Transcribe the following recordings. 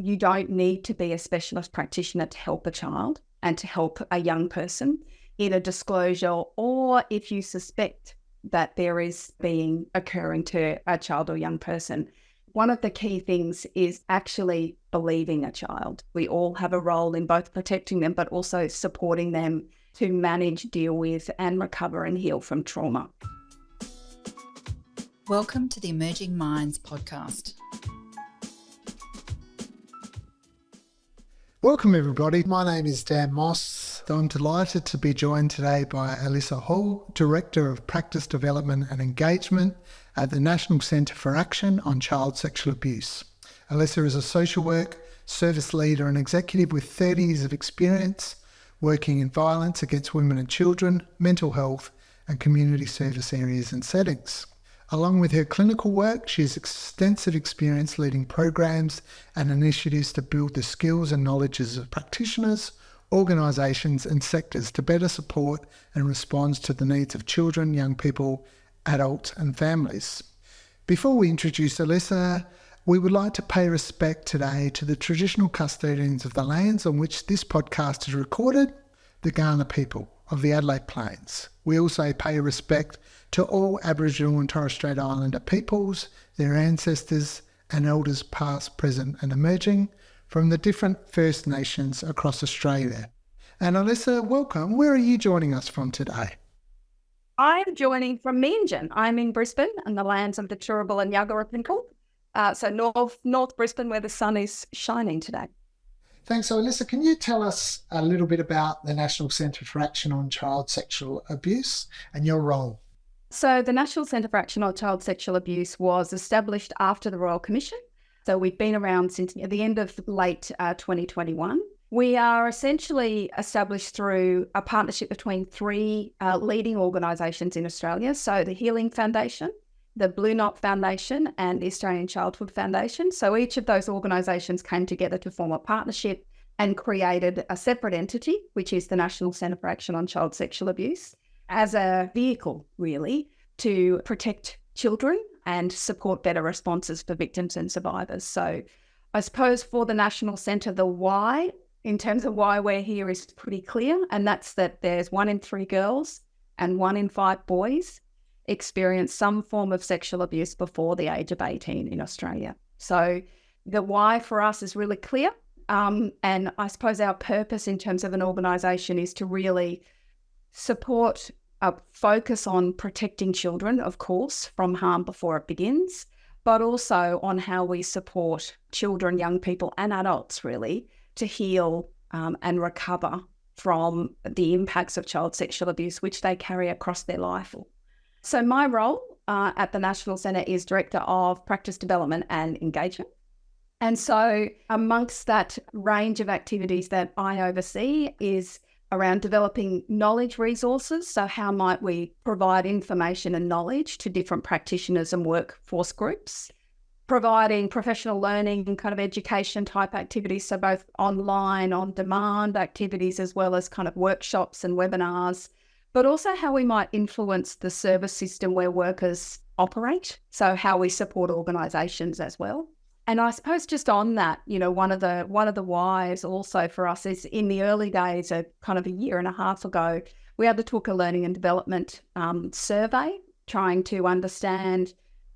you don't need to be a specialist practitioner to help a child and to help a young person in a disclosure, or if you suspect that there is being occurring to a child or young person. One of the key things is actually believing a child. We all have a role in both protecting them, but also supporting them to manage, deal with, and recover and heal from trauma. Welcome to the Emerging Minds podcast. Welcome everybody, my name is Dan Moss. I'm delighted to be joined today by Alisa Hall, Director of Practice Development and Engagement at the National Centre for Action on Child Sexual Abuse. Alisa is a social work, service leader and executive with 30 years of experience working in violence against women and children, mental health and community service areas and settings. Along with her clinical work, she has extensive experience leading programs and initiatives to build the skills and knowledges of practitioners, organisations and sectors to better support and respond to the needs of children, young people, adults and families. Before we introduce Alisa, we would like to pay respect today to the traditional custodians of the lands on which this podcast is recorded, the Kaurna people of the Adelaide Plains. We also pay respect to all Aboriginal and Torres Strait Islander peoples, their ancestors and elders past, present and emerging from the different First Nations across Australia. And Alisa, welcome. Where are you joining us from today? I'm joining from Meanjin. I'm in Brisbane and the lands of the Turrbal and Yagara people. So North Brisbane, where the sun is shining today. Thanks. So Alisa, can you tell us a little bit about the National Centre for Action on Child Sexual Abuse and your role? So the National Centre for Action on Child Sexual Abuse was established after the Royal Commission. So we've been around since the end of late 2021. We are essentially established through a partnership between three leading organisations in Australia. So the Healing Foundation, the Blue Knot Foundation and the Australian Childhood Foundation. So each of those organisations came together to form a partnership and created a separate entity, which is the National Centre for Action on Child Sexual Abuse, as a vehicle, really, to protect children and support better responses for victims and survivors. So I suppose for the National Centre, the why, in terms of why we're here, is pretty clear, and that's that there's 1 in 3 girls and 1 in 5 boys experience some form of sexual abuse before the age of 18 in Australia. So the why for us is really clear. And I suppose our purpose in terms of an organisation is to really support a focus on protecting children, of course, from harm before it begins, but also on how we support children, young people and adults really to heal and recover from the impacts of child sexual abuse, which they carry across their life. So my role at the National Centre is Director of Practice Development and Engagement. And so amongst that range of activities that I oversee is around developing knowledge resources. So how might we provide information and knowledge to different practitioners and workforce groups, providing professional learning and kind of education type activities, so both online, on demand activities, as well as kind of workshops and webinars, but also how we might influence the service system where workers operate, so how we support organisations as well. And I suppose just on that, you know, one of the whys also for us is in the early days, kind of a year and a half ago, we undertook a learning and development survey, trying to understand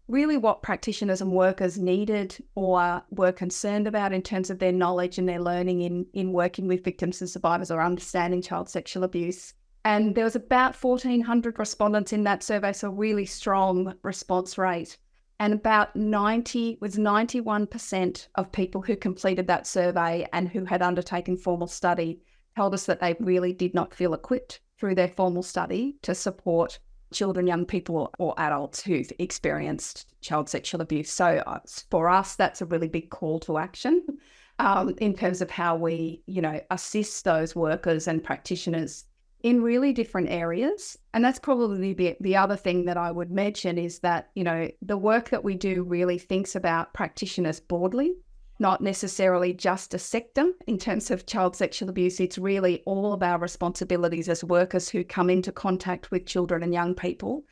really what practitioners and workers needed or were concerned about in terms of their knowledge and their learning in working with victims and survivors or understanding child sexual abuse. And there was about 1,400 respondents in that survey, so a really strong response rate. And about 91% of people who completed that survey and who had undertaken formal study told us that they really did not feel equipped through their formal study to support children, young people or adults who've experienced child sexual abuse. So for us, that's a really big call to action in terms of how we, assist those workers and practitioners in really different areas. And that's probably the other thing that I would mention is that, the work that we do really thinks about practitioners broadly, not necessarily just a sector in terms of child sexual abuse. It's really all of our responsibilities as workers who come into contact with children and young people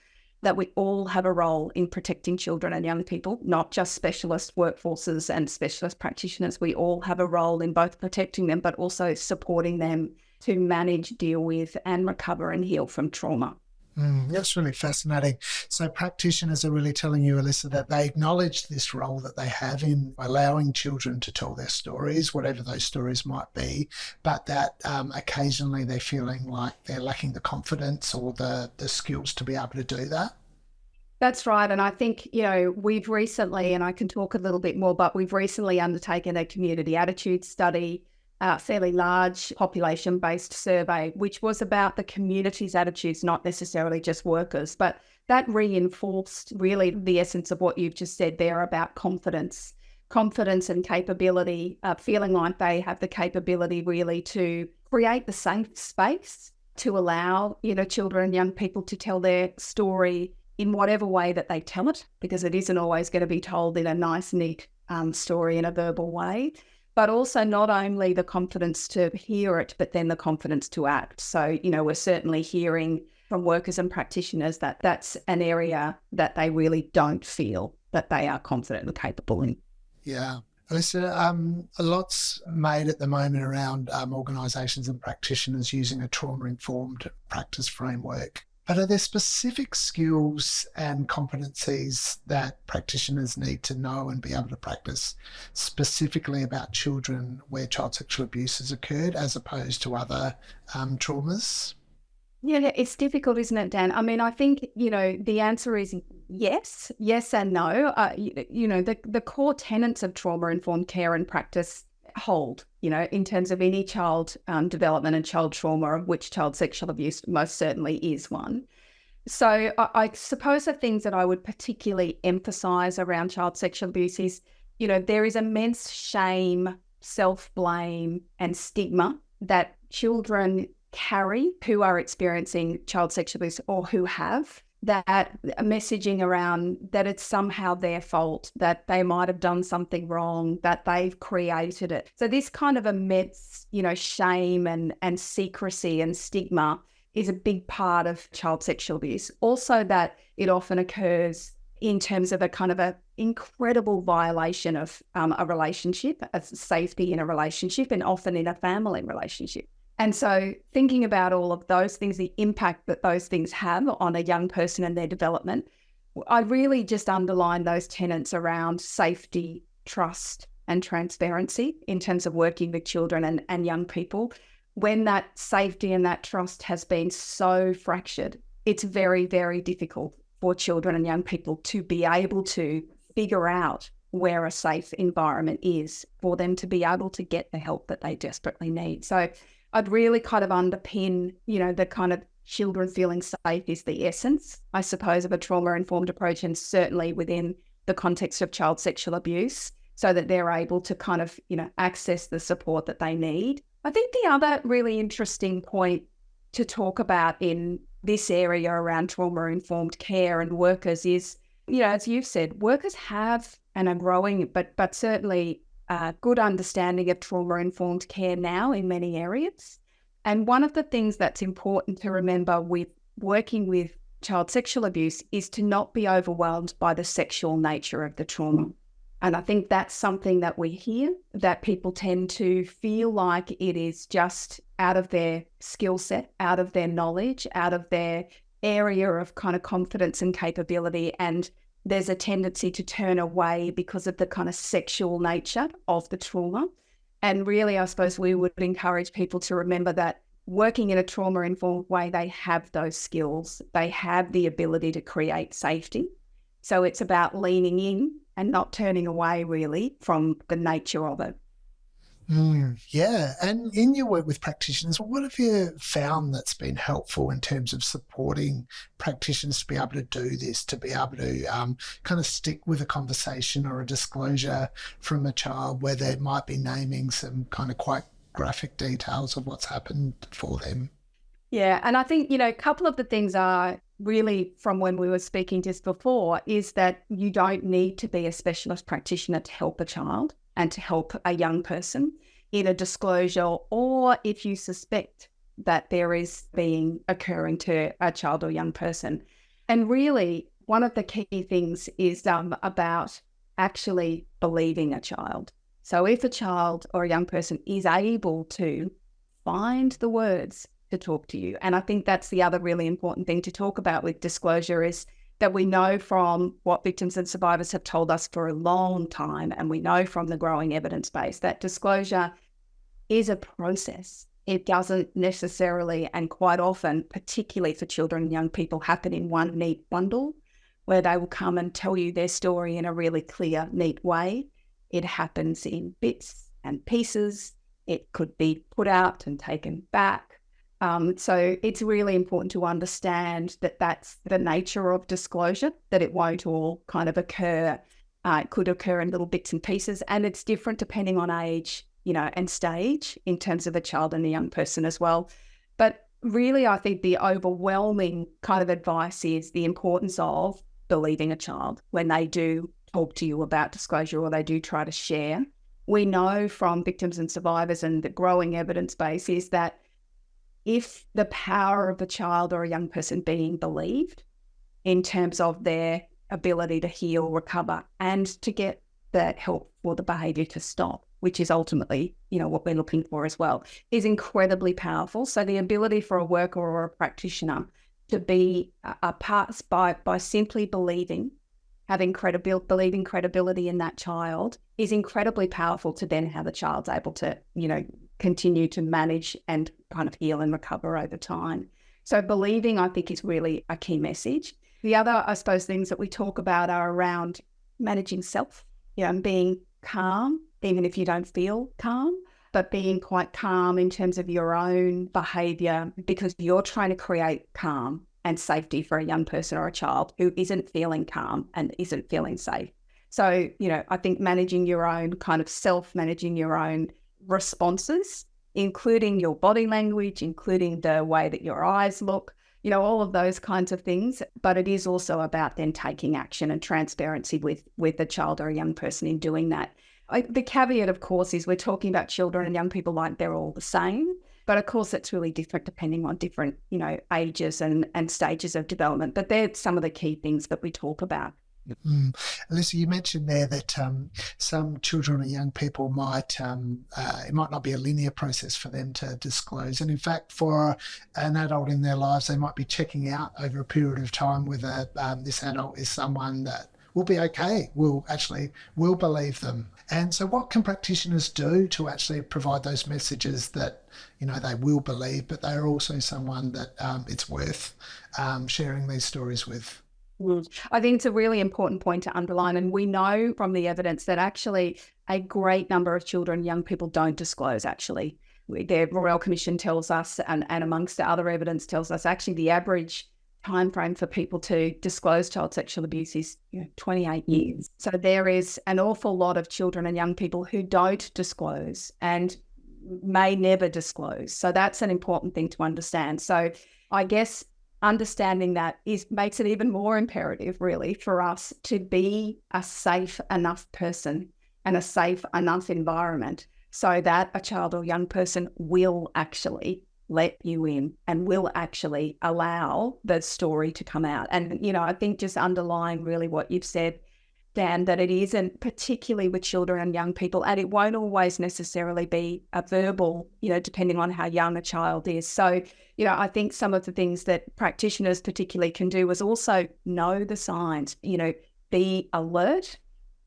that we all have a role in protecting children and young people, not just specialist workforces and specialist practitioners. We all have a role in both protecting them, but also supporting them to manage, deal with, and recover and heal from trauma. That's really fascinating. So practitioners are really telling you, Alisa, that they acknowledge this role that they have in allowing children to tell their stories, whatever those stories might be, but that occasionally they're feeling like they're lacking the confidence or the skills to be able to do that. That's right. And I think, we've recently, and I can talk a little bit more, but we've recently undertaken a community attitude study, fairly large population-based survey, which was about the community's attitudes, not necessarily just workers. But that reinforced really the essence of what you've just said there about confidence and capability, feeling like they have the capability really to create the safe space to allow, children and young people to tell their story in whatever way that they tell it, because it isn't always going to be told in a nice, neat story in a verbal way. But also not only the confidence to hear it, but then the confidence to act. So, we're certainly hearing from workers and practitioners that that's an area that they really don't feel that they are confident and capable in. Yeah. Alisa, a lot's made at the moment around organisations and practitioners using a trauma-informed practice framework. But are there specific skills and competencies that practitioners need to know and be able to practice specifically about children where child sexual abuse has occurred as opposed to other traumas? Yeah, it's difficult, isn't it, Dan? I mean, I think, the answer is yes and no. The core tenets of trauma-informed care and practice hold, in terms of any child development and child trauma, of which child sexual abuse most certainly is one. So I suppose the things that I would particularly emphasise around child sexual abuse is, there is immense shame, self-blame and stigma that children carry who are experiencing child sexual abuse or who have. That messaging around that it's somehow their fault, that they might have done something wrong, that they've created it. So this kind of immense, shame and secrecy and stigma is a big part of child sexual abuse. Also that it often occurs in terms of a kind of a incredible violation of a relationship, a safety in a relationship, and often in a family relationship. And so thinking about all of those things, the impact that those things have on a young person and their development, I really just underline those tenets around safety, trust and transparency in terms of working with children and young people. When that safety and that trust has been so fractured, it's very, very difficult for children and young people to be able to figure out where a safe environment is for them to be able to get the help that they desperately need. So I'd really kind of underpin, the kind of children feeling safe is the essence, I suppose, of a trauma-informed approach, and certainly within the context of child sexual abuse, so that they're able to kind of, access the support that they need. I think the other really interesting point to talk about in this area around trauma-informed care and workers is, as you've said, workers have and are growing, but certainly good understanding of trauma-informed care now in many areas. And one of the things that's important to remember with working with child sexual abuse is to not be overwhelmed by the sexual nature of the trauma. And I think that's something that we hear, that people tend to feel like it is just out of their skill set, out of their knowledge, out of their area of kind of confidence and capability, and there's a tendency to turn away because of the kind of sexual nature of the trauma. And really, I suppose we would encourage people to remember that working in a trauma-informed way, they have those skills. They have the ability to create safety. So it's about leaning in and not turning away really from the nature of it. Yeah. And in your work with practitioners, what have you found that's been helpful in terms of supporting practitioners to be able to do this, to be able to kind of stick with a conversation or a disclosure from a child where they might be naming some kind of quite graphic details of what's happened for them? Yeah. And I think, a couple of the things are really from when we were speaking just before is that you don't need to be a specialist practitioner to help a child and to help a young person in a disclosure, or if you suspect that there is being occurring to a child or young person. And really, one of the key things is about actually believing a child. So if a child or a young person is able to find the words to talk to you, and I think that's the other really important thing to talk about with disclosure, is that we know from what victims and survivors have told us for a long time, and we know from the growing evidence base, that disclosure is a process. It doesn't necessarily, and quite often, particularly for children and young people, happen in one neat bundle where they will come and tell you their story in a really clear, neat way. It happens in bits and pieces. It could be put out and taken back. So it's really important to understand that that's the nature of disclosure, that it won't all kind of occur. It could occur in little bits and pieces, and it's different depending on age, and stage in terms of a child and a young person as well. But really, I think the overwhelming kind of advice is the importance of believing a child when they do talk to you about disclosure or they do try to share. We know from victims and survivors and the growing evidence base is that if the power of a child or a young person being believed in terms of their ability to heal, recover, and to get the help for the behaviour to stop, which is ultimately, what we're looking for as well, is incredibly powerful. So the ability for a worker or a practitioner to be a part by simply believing, believing credibility in that child is incredibly powerful to then how the child's able to, continue to manage and kind of heal and recover over time. So believing, I think, is really a key message. The other, I suppose, things that we talk about are around managing self, and being calm, even if you don't feel calm, but being quite calm in terms of your own behaviour, because you're trying to create calm and safety for a young person or a child who isn't feeling calm and isn't feeling safe. So, I think managing your own kind of self, managing your own responses, including your body language, including the way that your eyes look, all of those kinds of things. But it is also about then taking action and transparency with the child or a young person in doing that. The caveat, of course, is we're talking about children and young people like they're all the same. But of course, it's really different depending on different, ages and stages of development. But they're some of the key things that we talk about. Alisa, you mentioned there that some children or young people might, it might not be a linear process for them to disclose. And in fact, for an adult in their lives, they might be checking out over a period of time whether this adult is someone that will be okay, will believe them. And so what can practitioners do to actually provide those messages that, they will believe, but they're also someone that it's worth sharing these stories with? I think it's a really important point to underline, and we know from the evidence that actually a great number of children and young people don't disclose. Actually, the Royal Commission tells us, and amongst the other evidence tells us, actually the average time frame for people to disclose child sexual abuse is 28 years. So there is an awful lot of children and young people who don't disclose and may never disclose. So that's an important thing to understand. So I guess understanding that makes it even more imperative, really, for us to be a safe enough person and a safe enough environment so that a child or young person will actually let you in and will actually allow the story to come out. And, I think just underlying really what you've said, Dan, that it isn't, particularly with children and young people, and it won't always necessarily be a verbal, depending on how young a child is. So, I think some of the things that practitioners particularly can do is also know the signs, be alert,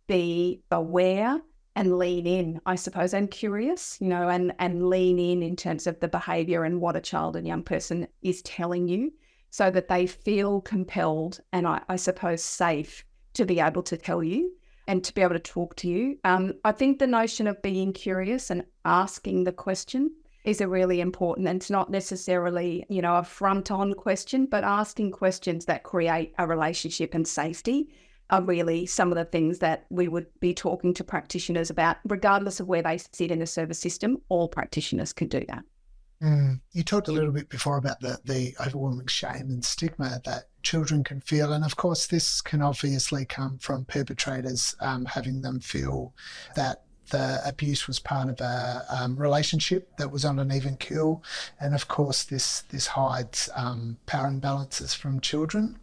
be aware, and lean in, I suppose, and curious, and lean in terms of the behaviour and what a child and young person is telling you, so that they feel compelled and I suppose safe to be able to tell you and to be able to talk to you. I think the notion of being curious and asking the question is a really important, and it's not necessarily, a front-on question, but asking questions that create a relationship and safety are really some of the things that we would be talking to practitioners about, regardless of where they sit in the service system. All practitioners can do that. You talked a little bit before about the overwhelming shame and stigma that children can feel. And of course, this can obviously come from perpetrators having them feel that the abuse was part of a relationship that was on an even keel. And of course, this hides power imbalances from children.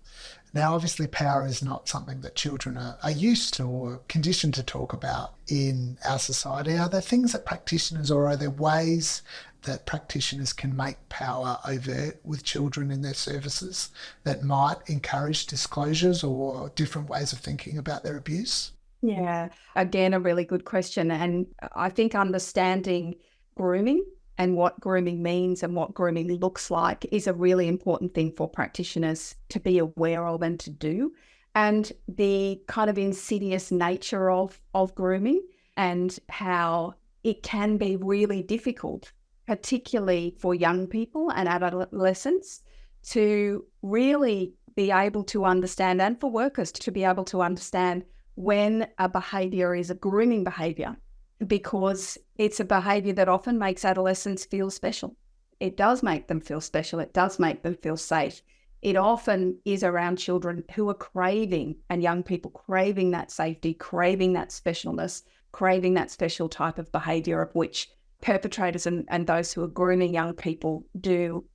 Now, obviously, power is not something that children are used to or conditioned to talk about in our society. Are there things that practitioners, or are there ways that practitioners can make power overt with children in their services that might encourage disclosures or different ways of thinking about their abuse? Yeah, again, a really good question. And I think understanding grooming and what grooming means and what grooming looks like is a really important thing for practitioners to be aware of and to do. And the kind of insidious nature of grooming and how it can be really difficult, particularly for young people and adolescents, to really be able to understand, and for workers to be able to understand when a behaviour is a grooming behaviour, because it's a behaviour that often makes adolescents feel special. It does make them feel special. It does make them feel safe. It often is around children who are craving, and young people craving, that safety, craving that specialness, craving that special type of behaviour, of which perpetrators and those who are grooming young people do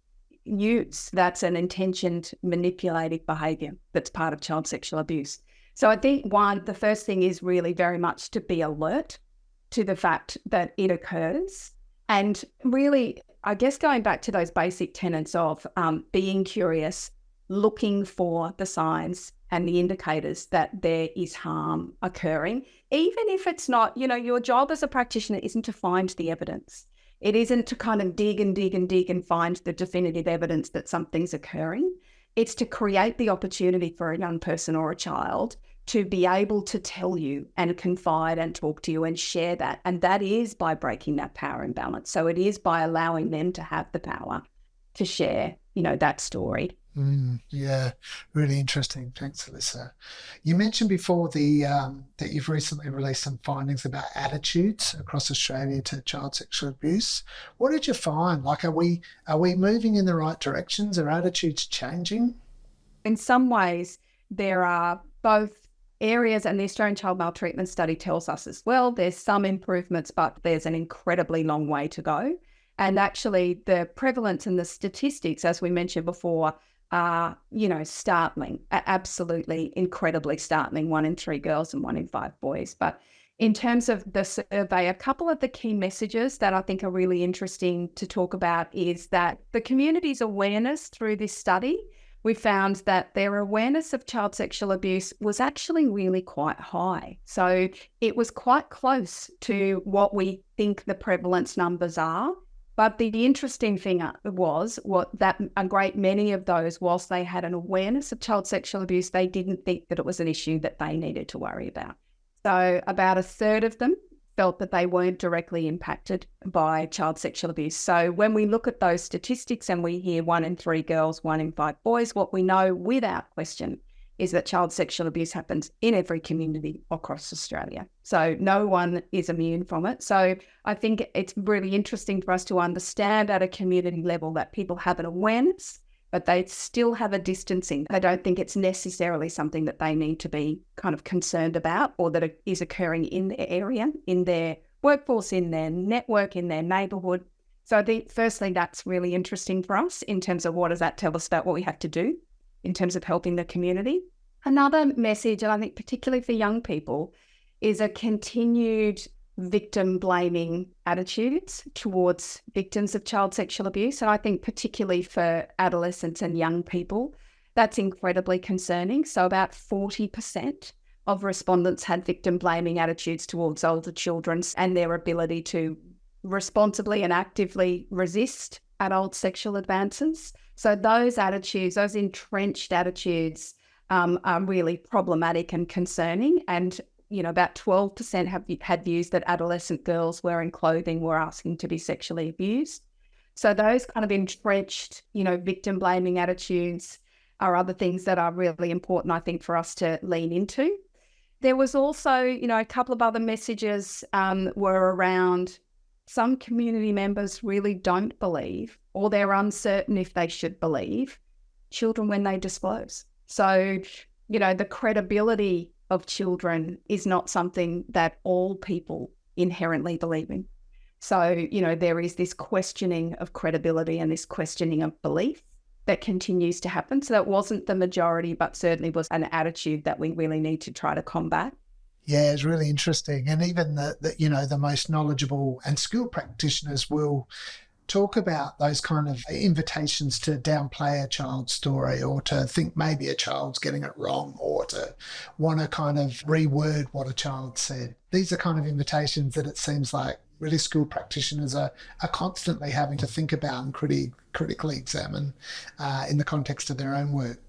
use. That's an intentioned manipulative behaviour that's part of child sexual abuse. So I think the first thing is really very much to be alert to the fact that it occurs. And really, I guess going back to those basic tenets of being curious, looking for the signs and the indicators that there is harm occurring, even if it's not, your job as a practitioner isn't to find the evidence. It isn't to kind of dig and find the definitive evidence that something's occurring. It's to create the opportunity for a young person or a child to be able to tell you and confide and talk to you and share that. And that is by breaking that power imbalance. So it is by allowing them to have the power to share, that story. Yeah, really interesting. Thanks, Alisa. You mentioned before that you've recently released some findings about attitudes across Australia to child sexual abuse. What did you find? Like, are we moving in the right directions? Are attitudes changing? In some ways, there are both areas, and the Australian Child Maltreatment Study tells us as well, there's some improvements, but there's an incredibly long way to go. And actually, the prevalence and the statistics, as we mentioned before, are, startling, absolutely incredibly startling. 1 in 3 girls and 1 in 5 boys. But in terms of the survey, a couple of the key messages that I think are really interesting to talk about is that the community's awareness through this study, we found that their awareness of child sexual abuse was actually really quite high. So it was quite close to what we think the prevalence numbers are. But the interesting thing was that a great many of those, whilst they had an awareness of child sexual abuse, they didn't think that it was an issue that they needed to worry about. So about a third of them felt that they weren't directly impacted by child sexual abuse. So when we look at those statistics and we hear 1 in 3 girls, 1 in 5 boys, what we know without question is that child sexual abuse happens in every community across Australia. So no one is immune from it. So I think it's really interesting for us to understand at a community level that people have an awareness, but they still have a distancing. They don't think it's necessarily something that they need to be kind of concerned about, or that it is occurring in their area, in their workforce, in their network, in their neighbourhood. So I think firstly, that's really interesting for us in terms of what does that tell us about what we have to do in terms of helping the community. Another message, and I think particularly for young people, is a continued victim blaming attitudes towards victims of child sexual abuse. And I think particularly for adolescents and young people, that's incredibly concerning. So about 40% of respondents had victim blaming attitudes towards older children and their ability to responsibly and actively resist adult sexual advances. So those attitudes, those entrenched attitudes, are really problematic and concerning. And about 12% had views that adolescent girls wearing clothing were asking to be sexually abused. So those kind of entrenched, victim blaming attitudes are other things that are really important, I think, for us to lean into. There was also, a couple of other messages were around some community members really don't believe, or they're uncertain if they should believe, children when they disclose. So, the credibility of children is not something that all people inherently believe in. So, there is this questioning of credibility and this questioning of belief that continues to happen. So that wasn't the majority, but certainly was an attitude that we really need to try to combat. Yeah, it's really interesting. And even the most knowledgeable and skilled practitioners will talk about those kind of invitations to downplay a child's story, or to think maybe a child's getting it wrong, or to want to kind of reword what a child said. These are kind of invitations that it seems like really skilled practitioners are constantly having to think about and critically examine in the context of their own work.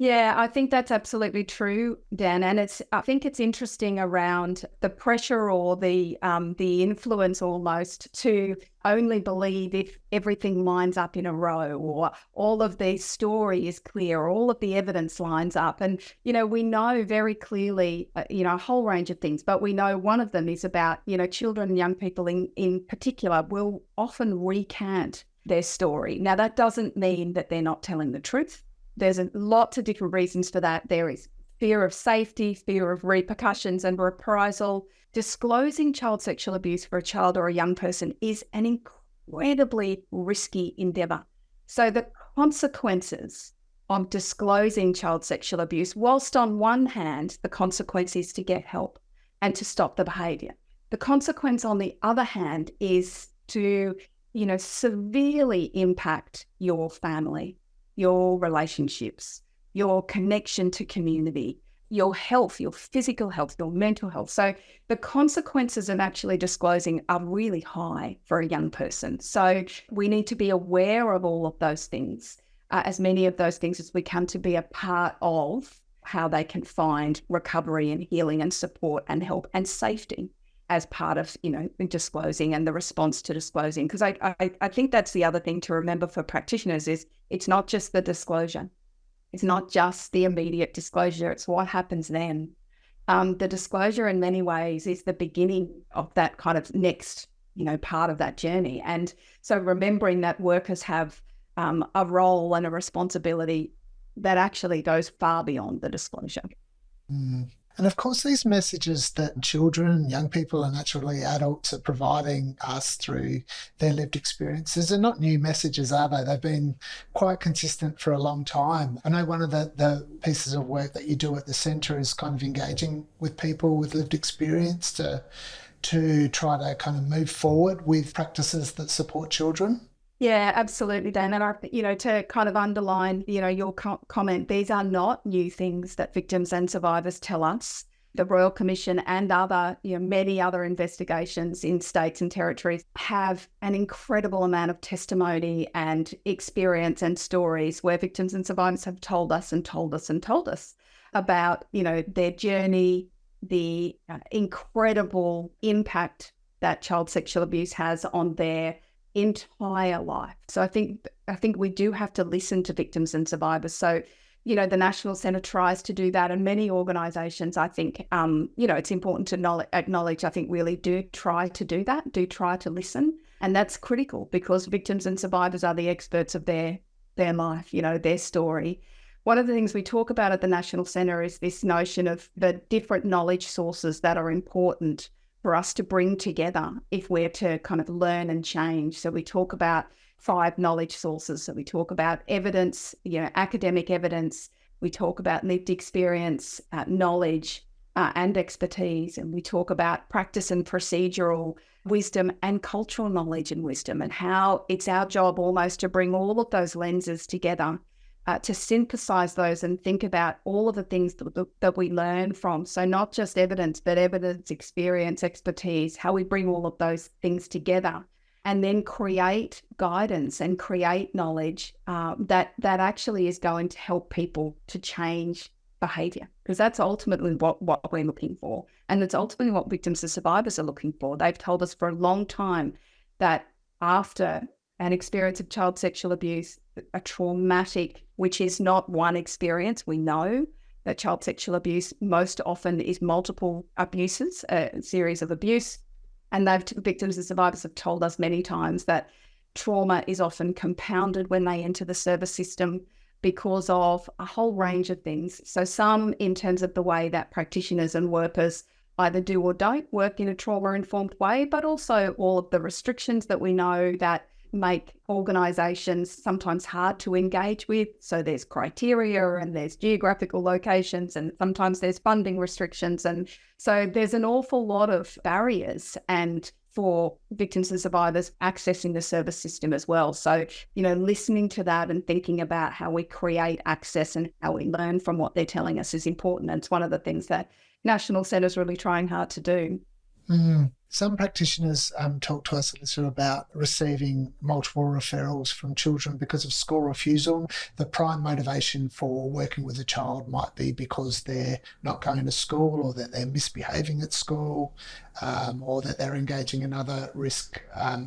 Yeah, I think that's absolutely true, Dan. And I think it's interesting around the pressure or the influence almost to only believe if everything lines up in a row, or all of the story is clear, or all of the evidence lines up. And, we know very clearly, a whole range of things, but we know one of them is about, children and young people in particular will often recant their story. Now, that doesn't mean that they're not telling the truth. There's lots of different reasons for that. There is fear of safety, fear of repercussions and reprisal. Disclosing child sexual abuse for a child or a young person is an incredibly risky endeavour. So the consequences of disclosing child sexual abuse, whilst on one hand, the consequence is to get help and to stop the behaviour, the consequence on the other hand is to, severely impact your family, your relationships, your connection to community, your health, your physical health, your mental health. So the consequences of actually disclosing are really high for a young person. So we need to be aware of all of those things, as many of those things as we can, to be a part of how they can find recovery and healing and support and help and safety as part of, disclosing and the response to disclosing. Because I think that's the other thing to remember for practitioners is it's not just the disclosure. It's not just the immediate disclosure. It's what happens then. The disclosure in many ways is the beginning of that kind of next, part of that journey. And so remembering that workers have a role and a responsibility that actually goes far beyond the disclosure. Mm. And of course, these messages that children and young people and naturally adults are providing us through their lived experiences are not new messages, are they? They've been quite consistent for a long time. I know one of the pieces of work that you do at the centre is kind of engaging with people with lived experience to try to kind of move forward with practices that support children. Yeah, absolutely, Dan. And to kind of underline, your comment, these are not new things that victims and survivors tell us. The Royal Commission and other, many other investigations in states and territories have an incredible amount of testimony and experience and stories where victims and survivors have told us and told us and told us about, their journey, the incredible impact that child sexual abuse has on their entire life. So I think we do have to listen to victims and survivors. So, the National Centre tries to do that, and many organisations, I think, it's important to acknowledge, I think, really do try to do that, do try to listen. And that's critical because victims and survivors are the experts of their life, their story. One of the things we talk about at the National Centre is this notion of the different knowledge sources that are important for us to bring together if we're to kind of learn and change. So we talk about 5 knowledge sources. So we talk about evidence, academic evidence. We talk about lived experience, knowledge and expertise. And we talk about practice and procedural wisdom and cultural knowledge and wisdom, and how it's our job almost to bring all of those lenses together to synthesize those and think about all of the things that we learn from. So not just evidence, but evidence, experience, expertise, how we bring all of those things together and then create guidance and create knowledge that actually is going to help people to change behaviour, because that's ultimately what we're looking for. And it's ultimately what victims and survivors are looking for. They've told us for a long time that after an experience of child sexual abuse, a traumatic, which is not one experience. We know that child sexual abuse most often is multiple abuses, a series of abuse. And victims and survivors have told us many times that trauma is often compounded when they enter the service system because of a whole range of things. So some in terms of the way that practitioners and workers either do or don't work in a trauma-informed way, but also all of the restrictions that we know that make organisations sometimes hard to engage with. So there's criteria and there's geographical locations and sometimes there's funding restrictions. And so there's an awful lot of barriers and for victims and survivors accessing the service system as well. So, listening to that and thinking about how we create access and how we learn from what they're telling us is important. And it's one of the things that National Centre is really trying hard to do. Some practitioners talk to us, Alisa, about receiving multiple referrals from children because of school refusal. The prime motivation for working with a child might be because they're not going to school or that they're misbehaving at school or that they're engaging in other risk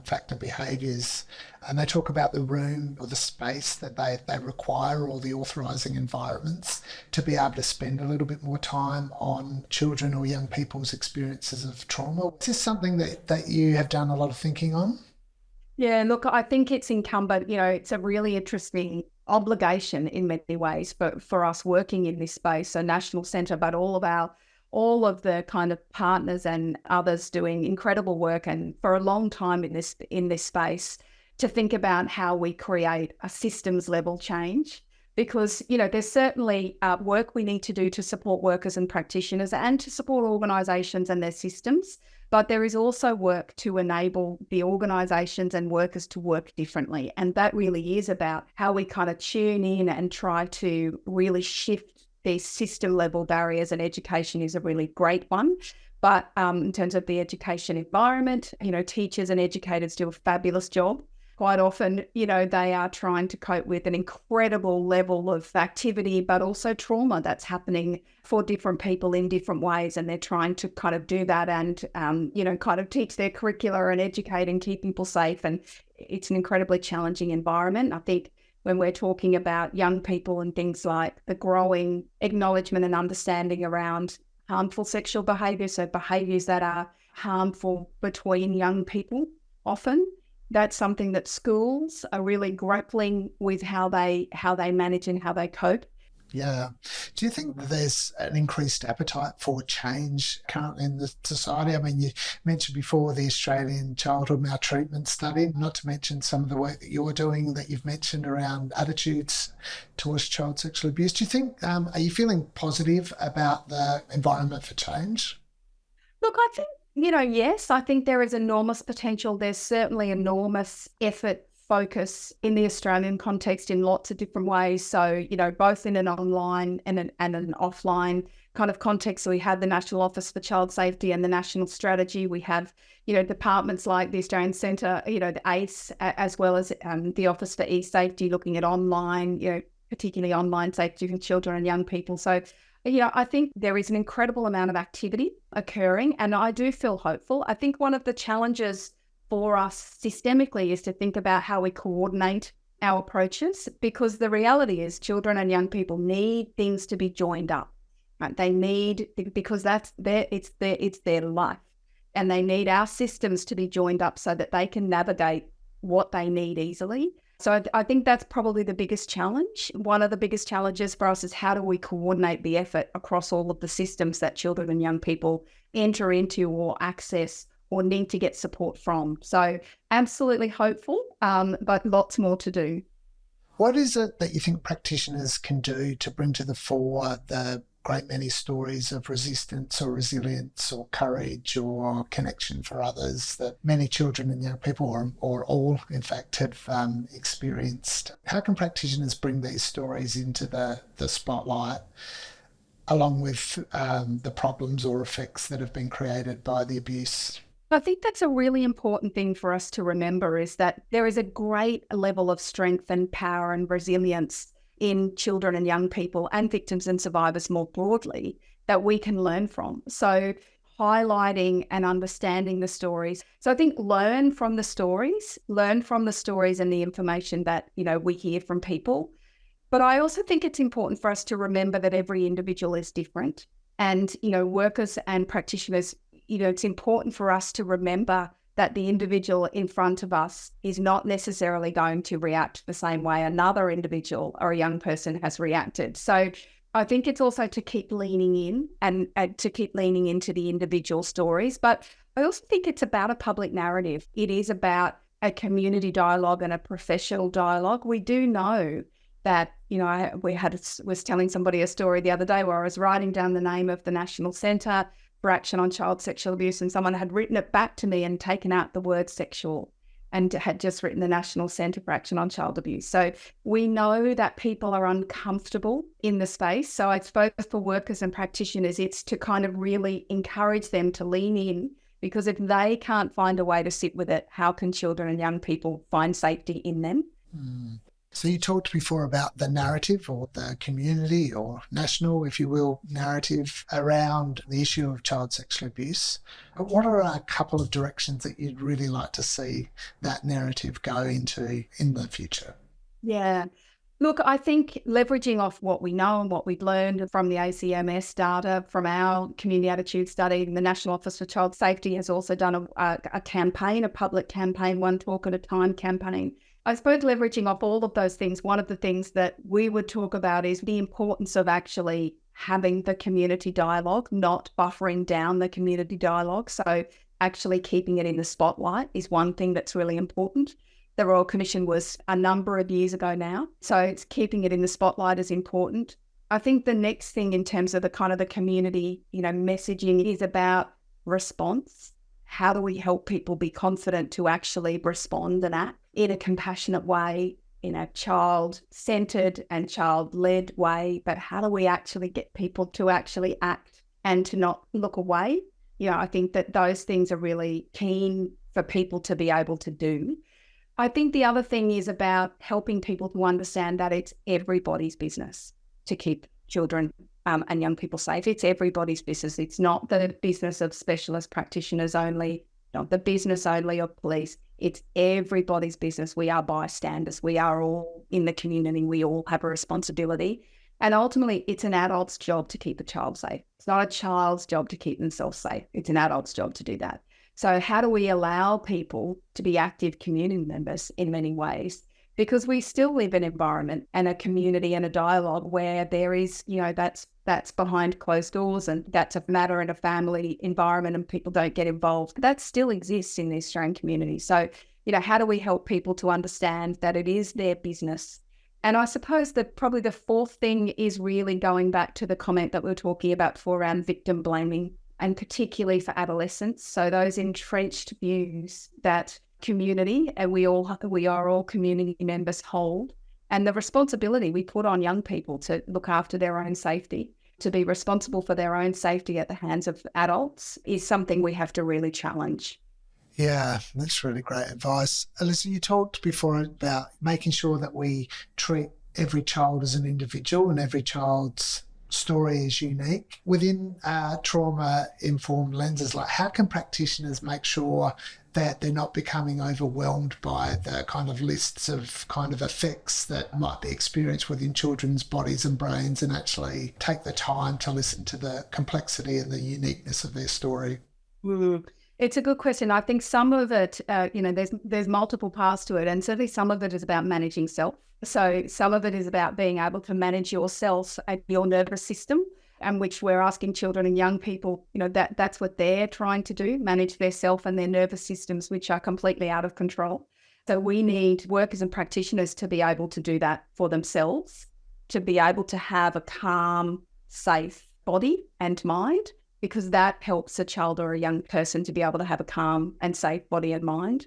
factor behaviours. And they talk about the room or the space that they require or the authorising environments to be able to spend a little bit more time on children or young people's experiences of trauma. Is this something that you have done a lot of thinking on? Yeah, look, I think it's incumbent, it's a really interesting obligation in many ways for us working in this space, so National Centre, but all of the kind of partners and others doing incredible work and for a long time in this space to think about how we create a systems level change. Because, there's certainly work we need to do to support workers and practitioners and to support organisations and their systems. But there is also work to enable the organisations and workers to work differently. And that really is about how we kind of tune in and try to really shift these system level barriers, and education is a really great one. But in terms of the education environment, teachers and educators do a fabulous job. Quite often, they are trying to cope with an incredible level of activity, but also trauma that's happening for different people in different ways. And they're trying to kind of do that and, kind of teach their curricula and educate and keep people safe. And it's an incredibly challenging environment. I think when we're talking about young people and things like the growing acknowledgement and understanding around harmful sexual behaviour, so behaviours that are harmful between young people often, that's something that schools are really grappling with how they manage and how they cope. Yeah. Do you think that there's an increased appetite for change currently in the society? I mean, you mentioned before the Australian Childhood Maltreatment Study, not to mention some of the work that you're doing that you've mentioned around attitudes towards child sexual abuse. Do you think, are you feeling positive about the environment for change? Look, I think, yes, I think there is enormous potential. There's certainly enormous effort, focus in the Australian context in lots of different ways. So, both in an online and an offline kind of context. So we have the National Office for Child Safety and the National Strategy. We have, departments like the Australian Centre, the ACE, as well as the Office for E-Safety, looking at online, particularly online safety for children and young people. So, I think there is an incredible amount of activity occurring, and I do feel hopeful. I think one of the challenges for us systemically is to think about how we coordinate our approaches, because the reality is children and young people need things to be joined up. Right? They need, because it's their life, and they need our systems to be joined up so that they can navigate what they need easily. So I think that's probably the biggest challenge. One of the biggest challenges for us is how do we coordinate the effort across all of the systems that children and young people enter into or access or need to get support from. So absolutely hopeful, but lots more to do. What is it that you think practitioners can do to bring to the fore the great many stories of resistance or resilience or courage or connection for others that many children and young people, or all in fact, have experienced? How can practitioners bring these stories into the spotlight along with the problems or effects that have been created by the abuse? I think that's a really important thing for us to remember, is that there is a great level of strength and power and resilience in children and young people and victims and survivors more broadly that we can learn from. So highlighting and understanding the stories. So I think learn from the stories and the information that, we hear from people. But I also think it's important for us to remember that every individual is different. And, workers and practitioners, it's important for us to remember that the individual in front of us is not necessarily going to react the same way another individual or a young person has reacted. So I think it's also to keep leaning in and to keep leaning into the individual stories. But I also think it's about a public narrative. It is about a community dialogue and a professional dialogue. We do know that, I was telling somebody a story the other day where I was writing down the name of the National Centre for Action on Child Sexual Abuse, and someone had written it back to me and taken out the word sexual and had just written the National Centre for Action on Child Abuse. So we know that people are uncomfortable in the space. So I suppose for workers and practitioners, it's to kind of really encourage them to lean in, because if they can't find a way to sit with it, how can children and young people find safety in them? So you talked before about the narrative, or the community or national, if you will, narrative around the issue of child sexual abuse. What are a couple of directions that you'd really like to see that narrative go into in the future? Yeah. Look, I think leveraging off what we know and what we've learned from the ACMS data, from our community attitude study, the National Office for Child Safety has also done a campaign, a public campaign, One Talk at a Time campaign. I suppose leveraging off all of those things, one of the things that we would talk about is the importance of actually having the community dialogue, not buffering down the community dialogue. So actually keeping it in the spotlight is one thing that's really important. The Royal Commission was a number of years ago now, so it's keeping it in the spotlight is important. I think the next thing in terms of the kind of the community, messaging is about response. How do we help people be confident to actually respond and act in a compassionate way, in a child-centered and child-led way? But how do we actually get people to actually act and to not look away? I think that those things are really keen for people to be able to do. I think the other thing is about helping people to understand that it's everybody's business to keep children and young people safe. It's everybody's business. It's not the business of specialist practitioners only, not the business only of police. It's everybody's business. We are bystanders. We are all in the community. We all have a responsibility. And ultimately, it's an adult's job to keep a child safe. It's not a child's job to keep themselves safe. It's an adult's job to do that. So how do we allow people to be active community members in many ways? Because we still live in an environment and a community and a dialogue where there is, that's behind closed doors, and that's a matter in a family environment and people don't get involved. That still exists in the Australian community. So, how do we help people to understand that it is their business? And I suppose that probably the fourth thing is really going back to the comment that we were talking about before around victim blaming, and particularly for adolescents. So those entrenched views that community, and we are all community members, hold, and the responsibility we put on young people to look after their own safety, to be responsible for their own safety at the hands of adults, is something we have to really challenge. Yeah, that's really great advice. Alisa, you talked before about making sure that we treat every child as an individual and every child's story is unique. Within trauma-informed lenses, like how can practitioners make sure that they're not becoming overwhelmed by the kind of lists of kind of effects that might be experienced within children's bodies and brains, and actually take the time to listen to the complexity and the uniqueness of their story? It's a good question. I think some of it, there's multiple paths to it, and certainly some of it is about managing self. So some of it is about being able to manage yourself and your nervous system, and which we're asking children and young people, that's what they're trying to do, manage their self and their nervous systems, which are completely out of control. So we need workers and practitioners to be able to do that for themselves, to be able to have a calm, safe body and mind, because that helps a child or a young person to be able to have a calm and safe body and mind.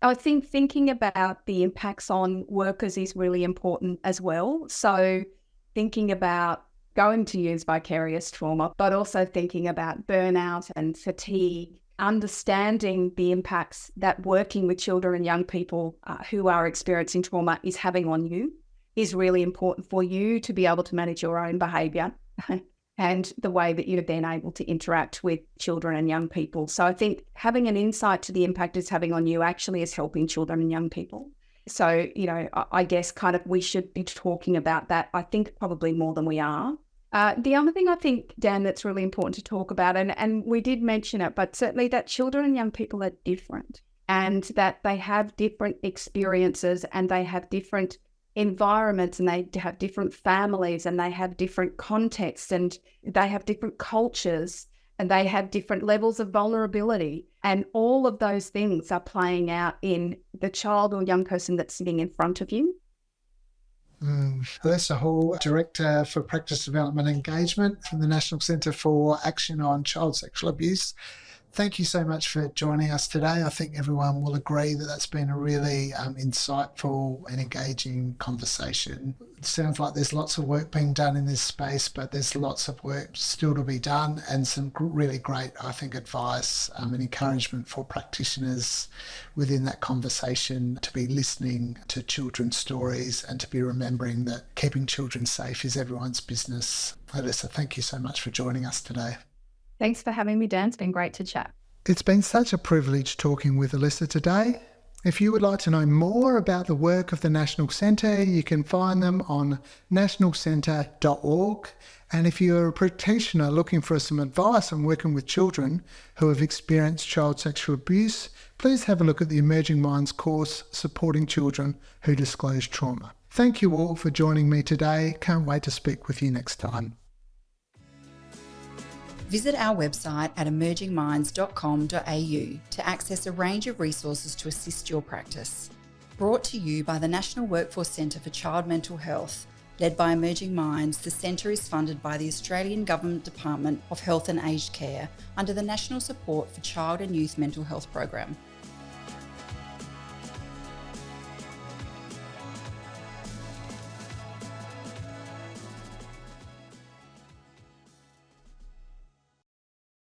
I think thinking about the impacts on workers is really important as well. So thinking about going to use vicarious trauma, but also thinking about burnout and fatigue, understanding the impacts that working with children and young people who are experiencing trauma is having on you is really important for you to be able to manage your own behaviour and the way that you're then able to interact with children and young people. So I think having an insight to the impact it's having on you actually is helping children and young people. So, I guess kind of we should be talking about that, I think, probably more than we are. The other thing I think, Dan, that's really important to talk about, and we did mention it, but certainly that children and young people are different, and that they have different experiences and they have different environments, and they have different families, and they have different contexts, and they have different cultures, and they have different levels of vulnerability. And all of those things are playing out in the child or young person that's sitting in front of you. Alisa Hall, Director for Practice Development and Engagement from the National Centre for Action on Child Sexual Abuse. Thank you so much for joining us today. I think everyone will agree that that's been a really insightful and engaging conversation. It sounds like there's lots of work being done in this space, but there's lots of work still to be done, and some really great, I think, advice and encouragement for practitioners within that conversation to be listening to children's stories and to be remembering that keeping children safe is everyone's business. Alisa, thank you so much for joining us today. Thanks for having me, Dan. It's been great to chat. It's been such a privilege talking with Alisa today. If you would like to know more about the work of the National Centre, you can find them on nationalcentre.org. And if you're a practitioner looking for some advice on working with children who have experienced child sexual abuse, please have a look at the Emerging Minds course, Supporting Children Who Disclose Trauma. Thank you all for joining me today. Can't wait to speak with you next time. Visit our website at emergingminds.com.au to access a range of resources to assist your practice. Brought to you by the National Workforce Centre for Child Mental Health, led by Emerging Minds, the centre is funded by the Australian Government Department of Health and Aged Care under the National Support for Child and Youth Mental Health Program.